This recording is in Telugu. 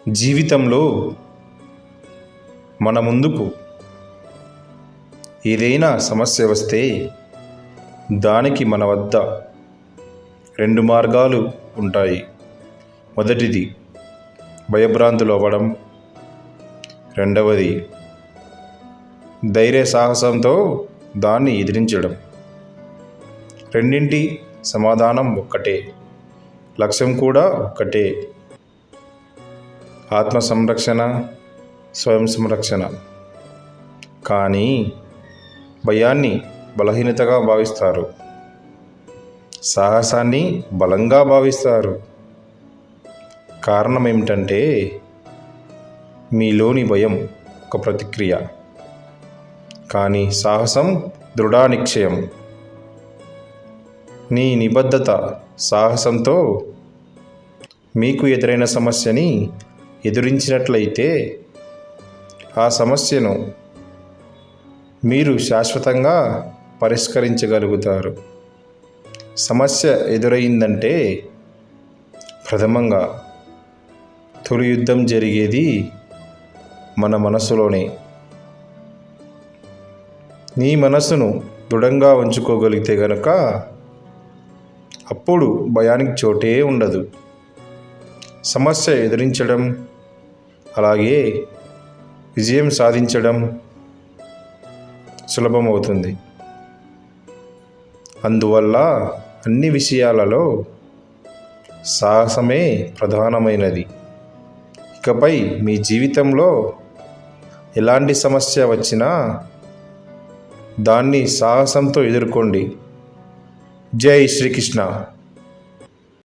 జీవితంలో మన ముందుకు ఏదైనా సమస్య వస్తే దానికి మన వద్ద రెండు మార్గాలు ఉంటాయి. మొదటిది భయభ్రాంతులు అవ్వడం, రెండవది ధైర్య సాహసంతో దాన్ని ఎదిరించడం. రెండింటి సమాధానం ఒక్కటే, లక్ష్యం కూడా ఒక్కటే. ఆత్మ సంరక్షణ, స్వయం సంరక్షణ. కానీ భయాన్ని బలహీనతగా భావిస్తారు, సాహసాన్ని బలంగా భావిస్తారు. కారణం ఏమిటంటే మీలోని భయం ఒక ప్రతిక్రియ, కానీ సాహసం దృఢ నిశ్చయం. నీ నిబద్ధత సాహసంతో మీకు ఎదురైన సమస్యని ఎదురించినట్లయితే ఆ సమస్యను మీరు శాశ్వతంగా పరిష్కరించగలుగుతారు. సమస్య ఎదురైందంటే ప్రథమంగా తొలి యుద్ధం జరిగేది మన మనసులోనే. నీ మనసును దృఢంగా ఉంచుకోగలిగితే గనుక అప్పుడు భయానికి చోటే ఉండదు. సమస్య ఎదిరించడం, అలాగే విజయం సాధించడం సులభమవుతుంది. అందువల్ల అన్ని విషయాలలో సాహసమే ప్రధానమైనది. ఇకపై మీ జీవితంలో ఎలాంటి సమస్య వచ్చినా దాన్ని సాహసంతో ఎదుర్కోండి. జై శ్రీకృష్ణ.